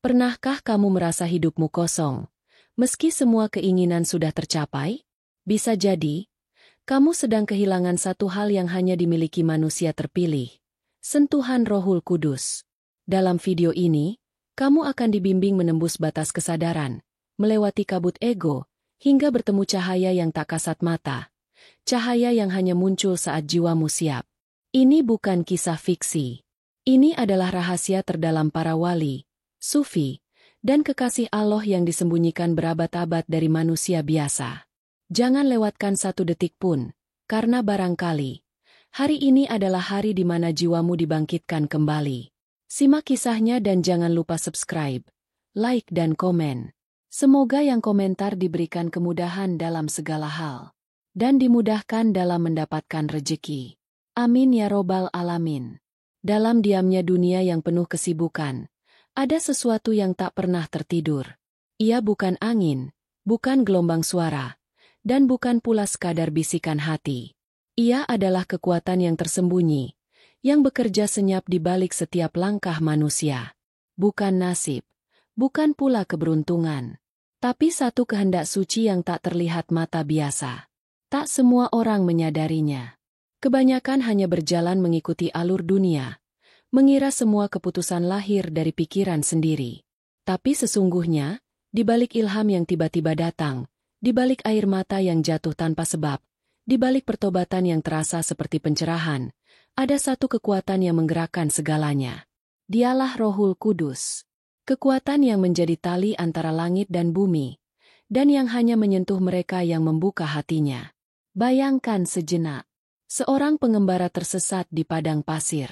Pernahkah kamu merasa hidupmu kosong, meski semua keinginan sudah tercapai? Bisa jadi, kamu sedang kehilangan satu hal yang hanya dimiliki manusia terpilih, sentuhan Rohul Kudus. Dalam video ini, kamu akan dibimbing menembus batas kesadaran, melewati kabut ego, hingga bertemu cahaya yang tak kasat mata, cahaya yang hanya muncul saat jiwamu siap. Ini bukan kisah fiksi. Ini adalah rahasia terdalam para wali, sufi, dan kekasih Allah yang disembunyikan berabad-abad dari manusia biasa. Jangan lewatkan satu detik pun, karena barangkali hari ini adalah hari di mana jiwamu dibangkitkan kembali. Simak kisahnya dan jangan lupa subscribe, like dan komen. Semoga yang komentar diberikan kemudahan dalam segala hal, dan dimudahkan dalam mendapatkan rejeki. Amin ya robbal alamin. Dalam diamnya dunia yang penuh kesibukan, ada sesuatu yang tak pernah tertidur. Ia bukan angin, bukan gelombang suara, dan bukan pula sekadar bisikan hati. Ia adalah kekuatan yang tersembunyi, yang bekerja senyap di balik setiap langkah manusia. Bukan nasib, bukan pula keberuntungan, tapi satu kehendak suci yang tak terlihat mata biasa. Tak semua orang menyadarinya. Kebanyakan hanya berjalan mengikuti alur dunia, mengira semua keputusan lahir dari pikiran sendiri. Tapi sesungguhnya, di balik ilham yang tiba-tiba datang, di balik air mata yang jatuh tanpa sebab, di balik pertobatan yang terasa seperti pencerahan, ada satu kekuatan yang menggerakkan segalanya. Dialah Rohul Kudus. Kekuatan yang menjadi tali antara langit dan bumi, dan yang hanya menyentuh mereka yang membuka hatinya. Bayangkan sejenak, seorang pengembara tersesat di padang pasir.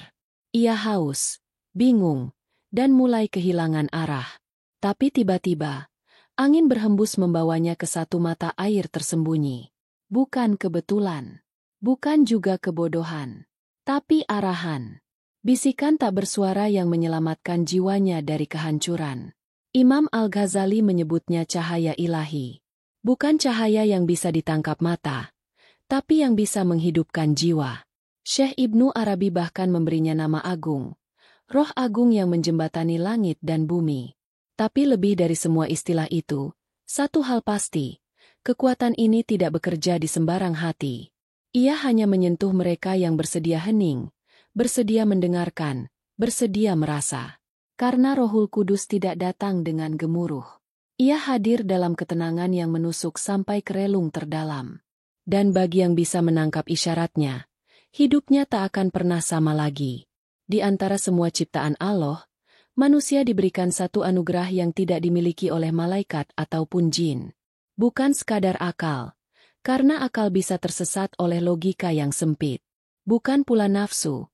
Ia haus, bingung, dan mulai kehilangan arah. Tapi tiba-tiba, angin berhembus membawanya ke satu mata air tersembunyi. Bukan kebetulan, bukan juga kebodohan, tapi arahan. Bisikan tak bersuara yang menyelamatkan jiwanya dari kehancuran. Imam Al-Ghazali menyebutnya cahaya ilahi. Bukan cahaya yang bisa ditangkap mata, tapi yang bisa menghidupkan jiwa. Syekh Ibnu Arabi bahkan memberinya nama agung, roh agung yang menjembatani langit dan bumi. Tapi lebih dari semua istilah itu, satu hal pasti, kekuatan ini tidak bekerja di sembarang hati. Ia hanya menyentuh mereka yang bersedia hening, bersedia mendengarkan, bersedia merasa. Karena Rohul Kudus tidak datang dengan gemuruh. Ia hadir dalam ketenangan yang menusuk sampai ke relung terdalam. Dan bagi yang bisa menangkap isyaratnya, hidupnya tak akan pernah sama lagi. Di antara semua ciptaan Allah, manusia diberikan satu anugerah yang tidak dimiliki oleh malaikat ataupun jin. Bukan sekadar akal, karena akal bisa tersesat oleh logika yang sempit. Bukan pula nafsu,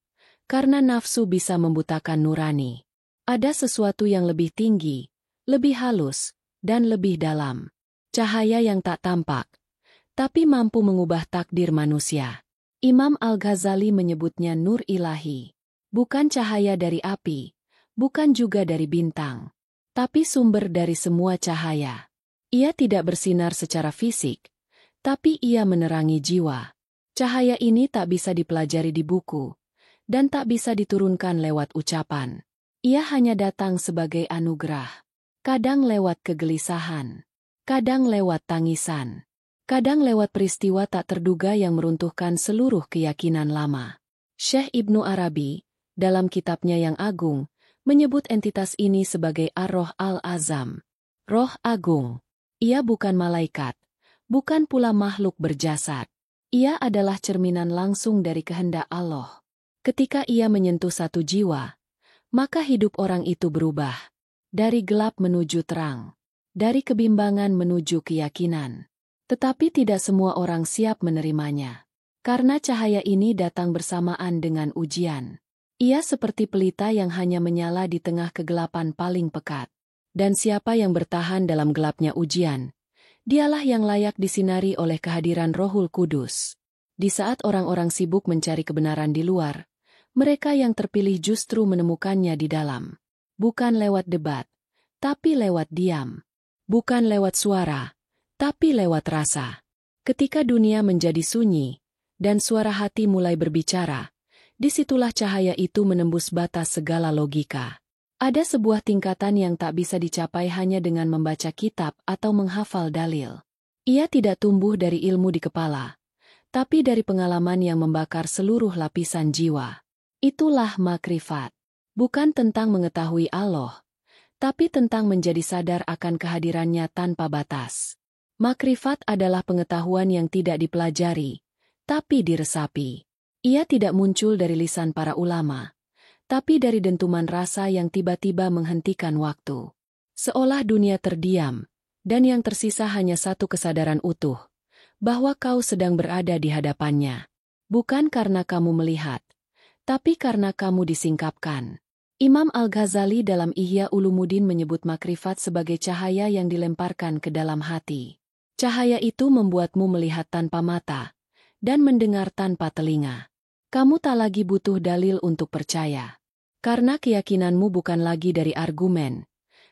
karena nafsu bisa membutakan nurani. Ada sesuatu yang lebih tinggi, lebih halus, dan lebih dalam. Cahaya yang tak tampak, tapi mampu mengubah takdir manusia. Imam Al-Ghazali menyebutnya nur ilahi. Bukan cahaya dari api, bukan juga dari bintang, tapi sumber dari semua cahaya. Ia tidak bersinar secara fisik, tapi ia menerangi jiwa. Cahaya ini tak bisa dipelajari di buku, dan tak bisa diturunkan lewat ucapan. Ia hanya datang sebagai anugerah. Kadang lewat kegelisahan, kadang lewat tangisan, kadang lewat peristiwa tak terduga yang meruntuhkan seluruh keyakinan lama. Syekh Ibnu Arabi, dalam kitabnya yang agung, menyebut entitas ini sebagai Ar-Roh Al-Azam. Roh agung. Ia bukan malaikat, bukan pula makhluk berjasad. Ia adalah cerminan langsung dari kehendak Allah. Ketika ia menyentuh satu jiwa, maka hidup orang itu berubah. Dari gelap menuju terang. Dari kebimbangan menuju keyakinan. Tetapi tidak semua orang siap menerimanya. Karena cahaya ini datang bersamaan dengan ujian. Ia seperti pelita yang hanya menyala di tengah kegelapan paling pekat. Dan siapa yang bertahan dalam gelapnya ujian, dialah yang layak disinari oleh kehadiran Rohul Kudus. Di saat orang-orang sibuk mencari kebenaran di luar, mereka yang terpilih justru menemukannya di dalam. Bukan lewat debat, tapi lewat diam. Bukan lewat suara, tapi lewat rasa. Ketika dunia menjadi sunyi, dan suara hati mulai berbicara, disitulah cahaya itu menembus batas segala logika. Ada sebuah tingkatan yang tak bisa dicapai hanya dengan membaca kitab atau menghafal dalil. Ia tidak tumbuh dari ilmu di kepala, tapi dari pengalaman yang membakar seluruh lapisan jiwa. Itulah makrifat. Bukan tentang mengetahui Allah, tapi tentang menjadi sadar akan kehadirannya tanpa batas. Makrifat adalah pengetahuan yang tidak dipelajari, tapi diresapi. Ia tidak muncul dari lisan para ulama, tapi dari dentuman rasa yang tiba-tiba menghentikan waktu. Seolah dunia terdiam, dan yang tersisa hanya satu kesadaran utuh, bahwa kau sedang berada di hadapannya. Bukan karena kamu melihat, tapi karena kamu disingkapkan. Imam Al-Ghazali dalam Ihya Ulumuddin menyebut makrifat sebagai cahaya yang dilemparkan ke dalam hati. Cahaya itu membuatmu melihat tanpa mata, dan mendengar tanpa telinga. Kamu tak lagi butuh dalil untuk percaya. Karena keyakinanmu bukan lagi dari argumen,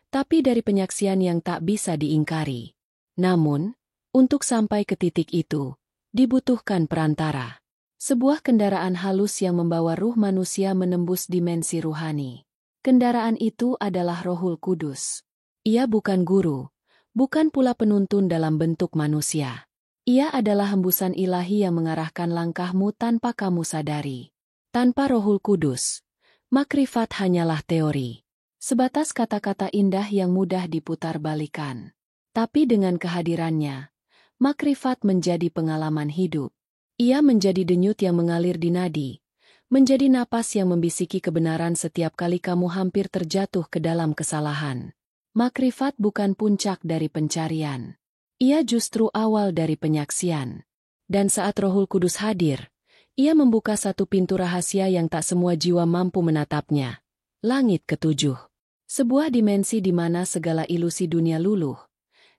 tapi dari penyaksian yang tak bisa diingkari. Namun, untuk sampai ke titik itu, dibutuhkan perantara. Sebuah kendaraan halus yang membawa ruh manusia menembus dimensi ruhani. Kendaraan itu adalah Rohul Kudus. Ia bukan guru, bukan pula penuntun dalam bentuk manusia. Ia adalah hembusan ilahi yang mengarahkan langkahmu tanpa kamu sadari. Tanpa Rohul Kudus, makrifat hanyalah teori. Sebatas kata-kata indah yang mudah diputar-balikan. Tapi dengan kehadirannya, makrifat menjadi pengalaman hidup. Ia menjadi denyut yang mengalir di nadi, menjadi napas yang membisiki kebenaran setiap kali kamu hampir terjatuh ke dalam kesalahan. Makrifat bukan puncak dari pencarian. Ia justru awal dari penyaksian. Dan saat Rohul Kudus hadir, ia membuka satu pintu rahasia yang tak semua jiwa mampu menatapnya. Langit ketujuh. Sebuah dimensi di mana segala ilusi dunia luluh,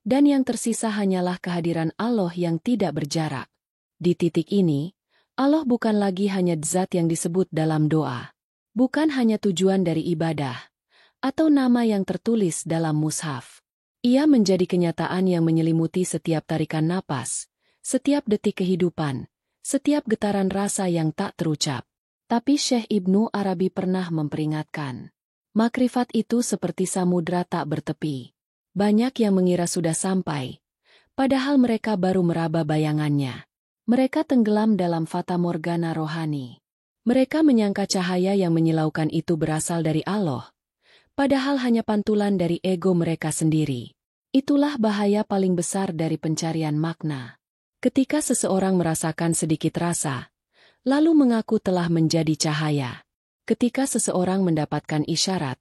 dan yang tersisa hanyalah kehadiran Allah yang tidak berjarak. Di titik ini, Allah bukan lagi hanya zat yang disebut dalam doa. Bukan hanya tujuan dari ibadah, atau nama yang tertulis dalam mushaf. Ia menjadi kenyataan yang menyelimuti setiap tarikan napas, setiap detik kehidupan, setiap getaran rasa yang tak terucap. Tapi Syekh Ibnu Arabi pernah memperingatkan. Makrifat itu seperti samudra tak bertepi. Banyak yang mengira sudah sampai, padahal mereka baru meraba bayangannya. Mereka tenggelam dalam fata morgana rohani. Mereka menyangka cahaya yang menyilaukan itu berasal dari Allah, padahal hanya pantulan dari ego mereka sendiri. Itulah bahaya paling besar dari pencarian makna. Ketika seseorang merasakan sedikit rasa, lalu mengaku telah menjadi cahaya. Ketika seseorang mendapatkan isyarat,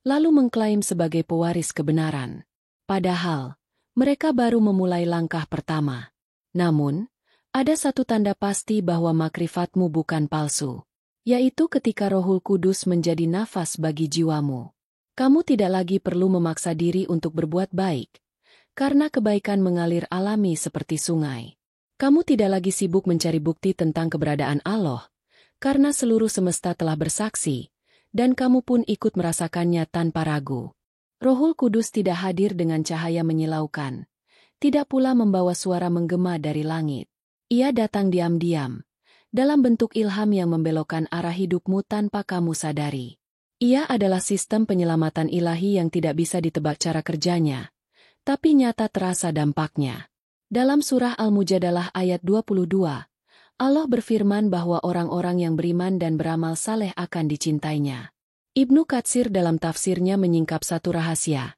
lalu mengklaim sebagai pewaris kebenaran. Padahal, mereka baru memulai langkah pertama. Namun, ada satu tanda pasti bahwa makrifatmu bukan palsu, yaitu ketika Rohul Kudus menjadi nafas bagi jiwamu. Kamu tidak lagi perlu memaksa diri untuk berbuat baik, karena kebaikan mengalir alami seperti sungai. Kamu tidak lagi sibuk mencari bukti tentang keberadaan Allah, karena seluruh semesta telah bersaksi, dan kamu pun ikut merasakannya tanpa ragu. Rohul Kudus tidak hadir dengan cahaya menyilaukan, tidak pula membawa suara menggema dari langit. Ia datang diam-diam, dalam bentuk ilham yang membelokkan arah hidupmu tanpa kamu sadari. Ia adalah sistem penyelamatan ilahi yang tidak bisa ditebak cara kerjanya, tapi nyata terasa dampaknya. Dalam surah Al-Mujadalah ayat 22, Allah berfirman bahwa orang-orang yang beriman dan beramal saleh akan dicintainya. Ibnu Katsir dalam tafsirnya menyingkap satu rahasia,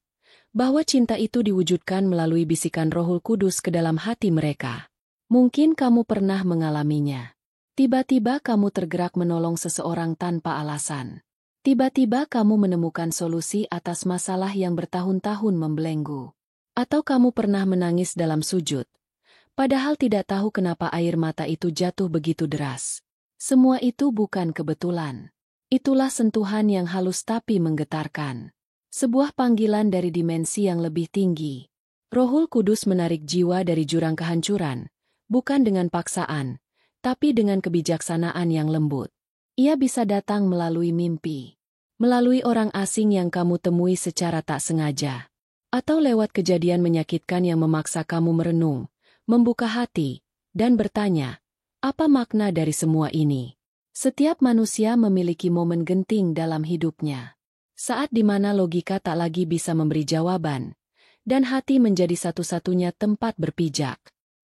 bahwa cinta itu diwujudkan melalui bisikan Rohul Kudus ke dalam hati mereka. Mungkin kamu pernah mengalaminya. Tiba-tiba kamu tergerak menolong seseorang tanpa alasan. Tiba-tiba kamu menemukan solusi atas masalah yang bertahun-tahun membelenggu. Atau kamu pernah menangis dalam sujud, padahal tidak tahu kenapa air mata itu jatuh begitu deras. Semua itu bukan kebetulan. Itulah sentuhan yang halus tapi menggetarkan. Sebuah panggilan dari dimensi yang lebih tinggi. Rohul Kudus menarik jiwa dari jurang kehancuran, bukan dengan paksaan, tapi dengan kebijaksanaan yang lembut. Ia bisa datang melalui mimpi, melalui orang asing yang kamu temui secara tak sengaja, atau lewat kejadian menyakitkan yang memaksa kamu merenung, membuka hati, dan bertanya, apa makna dari semua ini? Setiap manusia memiliki momen genting dalam hidupnya. Saat di mana logika tak lagi bisa memberi jawaban, dan hati menjadi satu-satunya tempat berpijak.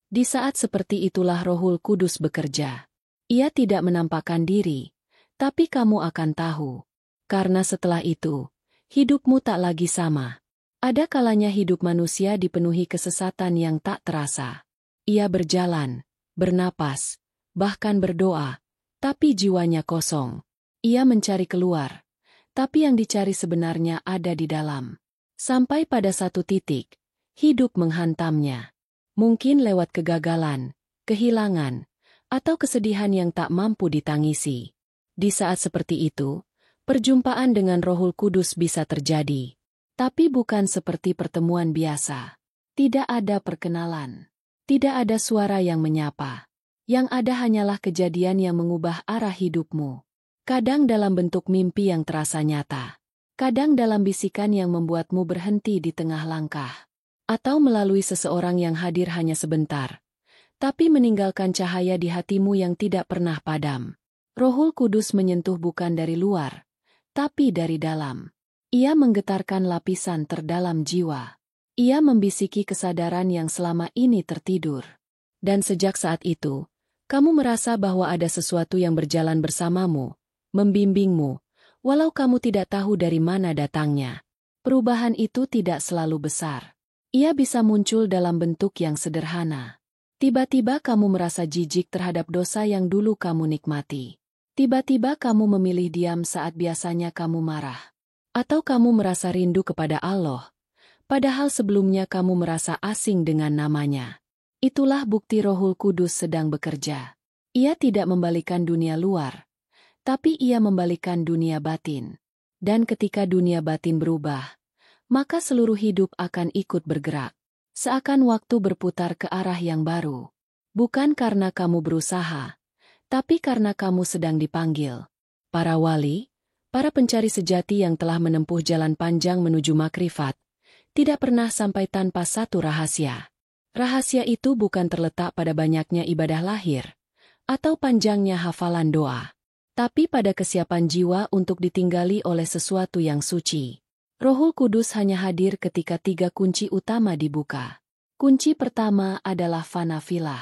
Di saat seperti itulah Rohul Kudus bekerja. Ia tidak menampakkan diri, tapi kamu akan tahu. Karena setelah itu, hidupmu tak lagi sama. Ada kalanya hidup manusia dipenuhi kesesatan yang tak terasa. Ia berjalan, bernapas, bahkan berdoa, tapi jiwanya kosong. Ia mencari keluar, tapi yang dicari sebenarnya ada di dalam. Sampai pada satu titik, hidup menghantamnya. Mungkin lewat kegagalan, kehilangan, atau kesedihan yang tak mampu ditangisi. Di saat seperti itu, perjumpaan dengan Rohul Kudus bisa terjadi. Tapi bukan seperti pertemuan biasa. Tidak ada perkenalan. Tidak ada suara yang menyapa. Yang ada hanyalah kejadian yang mengubah arah hidupmu. Kadang dalam bentuk mimpi yang terasa nyata. Kadang dalam bisikan yang membuatmu berhenti di tengah langkah. Atau melalui seseorang yang hadir hanya sebentar, tapi meninggalkan cahaya di hatimu yang tidak pernah padam. Rohul Kudus menyentuh bukan dari luar, tapi dari dalam. Ia menggetarkan lapisan terdalam jiwa. Ia membisiki kesadaran yang selama ini tertidur. Dan sejak saat itu, kamu merasa bahwa ada sesuatu yang berjalan bersamamu, membimbingmu, walau kamu tidak tahu dari mana datangnya. Perubahan itu tidak selalu besar. Ia bisa muncul dalam bentuk yang sederhana. Tiba-tiba kamu merasa jijik terhadap dosa yang dulu kamu nikmati. Tiba-tiba kamu memilih diam saat biasanya kamu marah. Atau kamu merasa rindu kepada Allah, padahal sebelumnya kamu merasa asing dengan namanya. Itulah bukti Rohul Kudus sedang bekerja. Ia tidak membalikan dunia luar, tapi ia membalikan dunia batin. Dan ketika dunia batin berubah, maka seluruh hidup akan ikut bergerak. Seakan waktu berputar ke arah yang baru. Bukan karena kamu berusaha, tapi karena kamu sedang dipanggil. Para wali, para pencari sejati yang telah menempuh jalan panjang menuju makrifat, tidak pernah sampai tanpa satu rahasia. Rahasia itu bukan terletak pada banyaknya ibadah lahir, atau panjangnya hafalan doa, tapi pada kesiapan jiwa untuk ditinggali oleh sesuatu yang suci. Rohul Kudus hanya hadir ketika 3 kunci utama dibuka. Kunci pertama adalah fanafilah.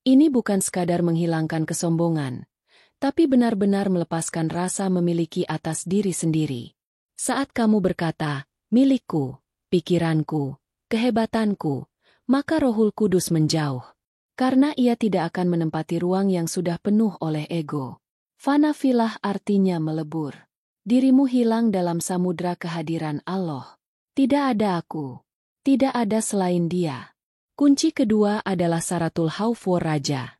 Ini bukan sekadar menghilangkan kesombongan, tapi benar-benar melepaskan rasa memiliki atas diri sendiri. Saat kamu berkata, milikku, pikiranku, kehebatanku, maka Rohul Kudus menjauh. Karena ia tidak akan menempati ruang yang sudah penuh oleh ego. Fanafilah artinya melebur. Dirimu hilang dalam samudra kehadiran Allah. Tidak ada aku. Tidak ada selain Dia. Kunci kedua adalah saratul khauf war raja.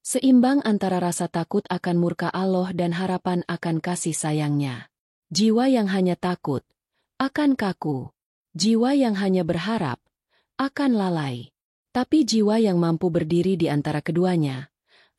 Seimbang antara rasa takut akan murka Allah dan harapan akan kasih sayangnya. Jiwa yang hanya takut akan kaku. Jiwa yang hanya berharap akan lalai. Tapi jiwa yang mampu berdiri di antara keduanya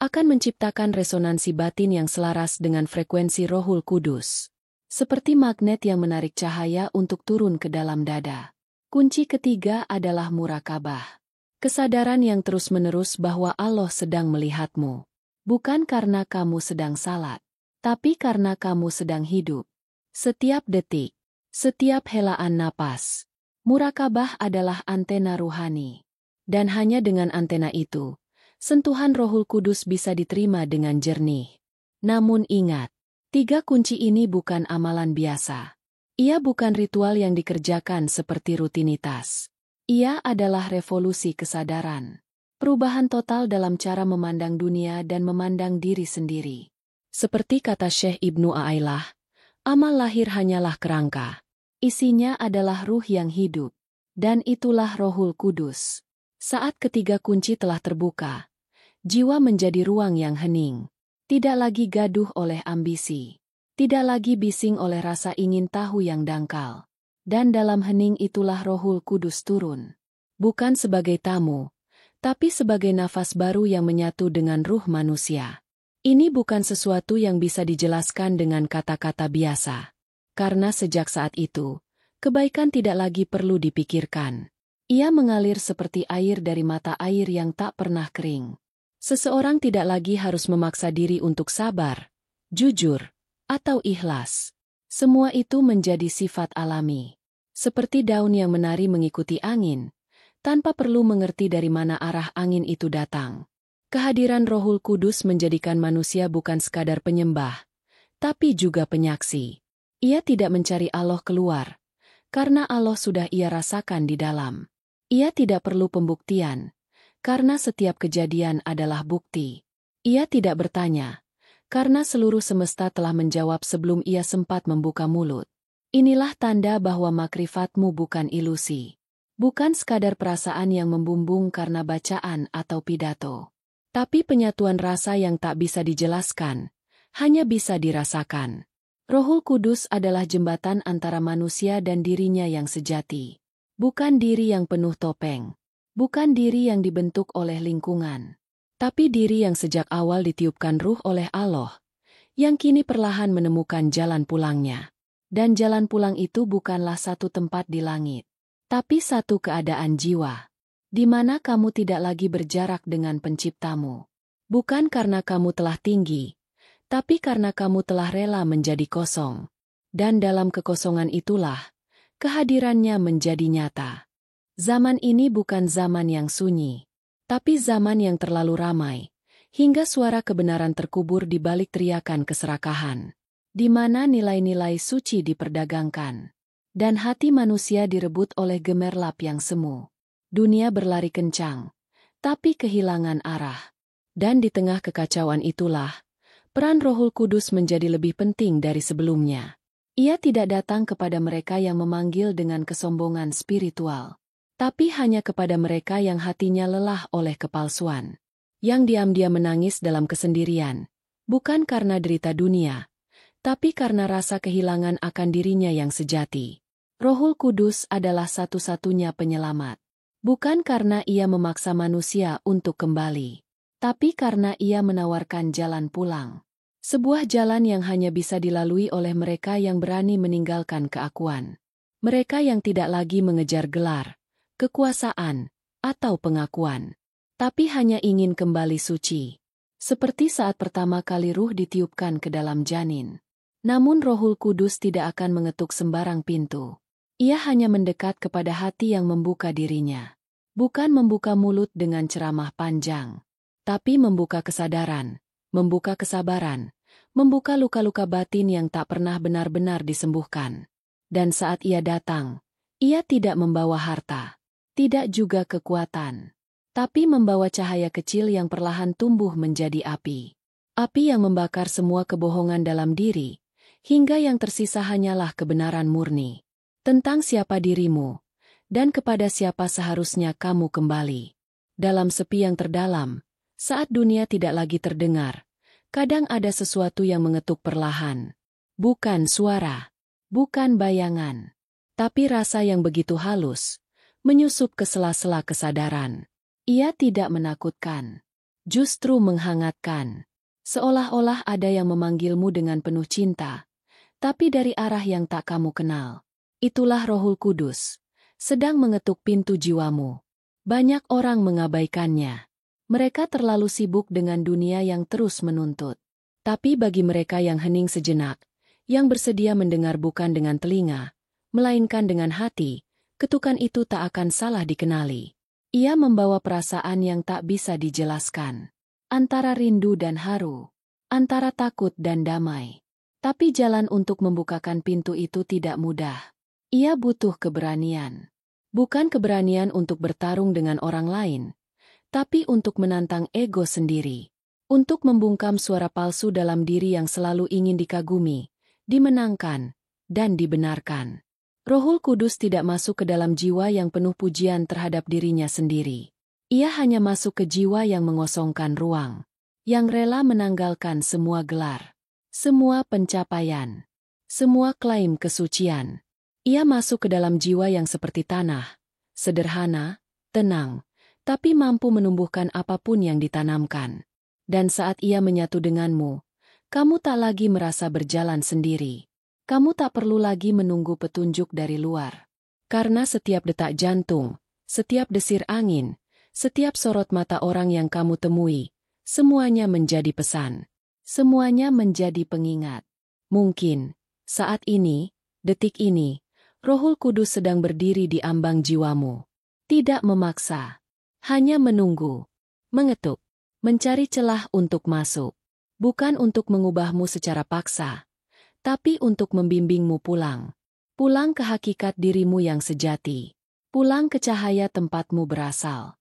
akan menciptakan resonansi batin yang selaras dengan frekuensi Rohul Kudus. Seperti magnet yang menarik cahaya untuk turun ke dalam dada. Kunci ketiga adalah murakabah. Kesadaran yang terus-menerus bahwa Allah sedang melihatmu. Bukan karena kamu sedang salat, tapi karena kamu sedang hidup. Setiap detik, setiap helaan napas. Murakabah adalah antena ruhani. Dan hanya dengan antena itu, sentuhan Rohul Kudus bisa diterima dengan jernih. Namun ingat, 3 kunci ini bukan amalan biasa. Ia bukan ritual yang dikerjakan seperti rutinitas. Ia adalah revolusi kesadaran. Perubahan total dalam cara memandang dunia dan memandang diri sendiri. Seperti kata Syekh Ibnu A'ailah, amal lahir hanyalah kerangka. Isinya adalah ruh yang hidup. Dan itulah Rohul Kudus. Saat ketiga kunci telah terbuka, jiwa menjadi ruang yang hening. Tidak lagi gaduh oleh ambisi. Tidak lagi bising oleh rasa ingin tahu yang dangkal. Dan dalam hening itulah Rohul Kudus turun. Bukan sebagai tamu, tapi sebagai nafas baru yang menyatu dengan ruh manusia. Ini bukan sesuatu yang bisa dijelaskan dengan kata-kata biasa. Karena sejak saat itu, kebaikan tidak lagi perlu dipikirkan. Ia mengalir seperti air dari mata air yang tak pernah kering. Seseorang tidak lagi harus memaksa diri untuk sabar, jujur, atau ikhlas. Semua itu menjadi sifat alami. Seperti daun yang menari mengikuti angin, tanpa perlu mengerti dari mana arah angin itu datang. Kehadiran Rohul Kudus menjadikan manusia bukan sekadar penyembah, tapi juga penyaksi. Ia tidak mencari Allah keluar, karena Allah sudah ia rasakan di dalam. Ia tidak perlu pembuktian, karena setiap kejadian adalah bukti. Ia tidak bertanya, karena seluruh semesta telah menjawab sebelum ia sempat membuka mulut. Inilah tanda bahwa makrifatmu bukan ilusi. Bukan sekadar perasaan yang membumbung karena bacaan atau pidato. Tapi penyatuan rasa yang tak bisa dijelaskan, hanya bisa dirasakan. Rohul Kudus adalah jembatan antara manusia dan dirinya yang sejati. Bukan diri yang penuh topeng. Bukan diri yang dibentuk oleh lingkungan. Tapi diri yang sejak awal ditiupkan ruh oleh Allah, yang kini perlahan menemukan jalan pulangnya. Dan jalan pulang itu bukanlah satu tempat di langit, tapi satu keadaan jiwa, di mana kamu tidak lagi berjarak dengan penciptamu. Bukan karena kamu telah tinggi, tapi karena kamu telah rela menjadi kosong. Dan dalam kekosongan itulah, kehadirannya menjadi nyata. Zaman ini bukan zaman yang sunyi, tapi zaman yang terlalu ramai, hingga suara kebenaran terkubur di balik teriakan keserakahan. Di mana nilai-nilai suci diperdagangkan, dan hati manusia direbut oleh gemerlap yang semu. Dunia berlari kencang, tapi kehilangan arah. Dan di tengah kekacauan itulah, peran Rohul Kudus menjadi lebih penting dari sebelumnya. Ia tidak datang kepada mereka yang memanggil dengan kesombongan spiritual, tapi hanya kepada mereka yang hatinya lelah oleh kepalsuan, yang diam-diam menangis dalam kesendirian, bukan karena derita dunia, tapi karena rasa kehilangan akan dirinya yang sejati. Rohul Kudus adalah satu-satunya penyelamat. Bukan karena ia memaksa manusia untuk kembali, tapi karena ia menawarkan jalan pulang. Sebuah jalan yang hanya bisa dilalui oleh mereka yang berani meninggalkan keakuan. Mereka yang tidak lagi mengejar gelar, kekuasaan, atau pengakuan, tapi hanya ingin kembali suci. Seperti saat pertama kali ruh ditiupkan ke dalam janin. Namun Rohul Kudus tidak akan mengetuk sembarang pintu. Ia hanya mendekat kepada hati yang membuka dirinya. Bukan membuka mulut dengan ceramah panjang, tapi membuka kesadaran, membuka kesabaran, membuka luka-luka batin yang tak pernah benar-benar disembuhkan. Dan saat ia datang, ia tidak membawa harta, tidak juga kekuatan, tapi membawa cahaya kecil yang perlahan tumbuh menjadi api. Api yang membakar semua kebohongan dalam diri, hingga yang tersisa hanyalah kebenaran murni tentang siapa dirimu, dan kepada siapa seharusnya kamu kembali. Dalam sepi yang terdalam, saat dunia tidak lagi terdengar, kadang ada sesuatu yang mengetuk perlahan. Bukan suara, bukan bayangan, tapi rasa yang begitu halus, menyusup ke sela-sela kesadaran. Ia tidak menakutkan, justru menghangatkan. Seolah-olah ada yang memanggilmu dengan penuh cinta, tapi dari arah yang tak kamu kenal. Itulah Rohul Kudus, sedang mengetuk pintu jiwamu. Banyak orang mengabaikannya. Mereka terlalu sibuk dengan dunia yang terus menuntut. Tapi bagi mereka yang hening sejenak, yang bersedia mendengar bukan dengan telinga, melainkan dengan hati, ketukan itu tak akan salah dikenali. Ia membawa perasaan yang tak bisa dijelaskan. Antara rindu dan haru, antara takut dan damai. Tapi jalan untuk membukakan pintu itu tidak mudah. Ia butuh keberanian. Bukan keberanian untuk bertarung dengan orang lain, tapi untuk menantang ego sendiri. Untuk membungkam suara palsu dalam diri yang selalu ingin dikagumi, dimenangkan, dan dibenarkan. Rohul Kudus tidak masuk ke dalam jiwa yang penuh pujian terhadap dirinya sendiri. Ia hanya masuk ke jiwa yang mengosongkan ruang, yang rela menanggalkan semua gelar, semua pencapaian, semua klaim kesucian. Ia masuk ke dalam jiwa yang seperti tanah, sederhana, tenang, tapi mampu menumbuhkan apapun yang ditanamkan. Dan saat ia menyatu denganmu, kamu tak lagi merasa berjalan sendiri. Kamu tak perlu lagi menunggu petunjuk dari luar. Karena setiap detak jantung, setiap desir angin, setiap sorot mata orang yang kamu temui, semuanya menjadi pesan. Semuanya menjadi pengingat. Mungkin, Saat ini, detik ini, Rohul Kudus sedang berdiri di ambang jiwamu. Tidak memaksa. Hanya menunggu. Mengetuk. Mencari celah untuk masuk. Bukan untuk mengubahmu secara paksa, tapi untuk membimbingmu pulang. Pulang ke hakikat dirimu yang sejati. Pulang ke cahaya tempatmu berasal.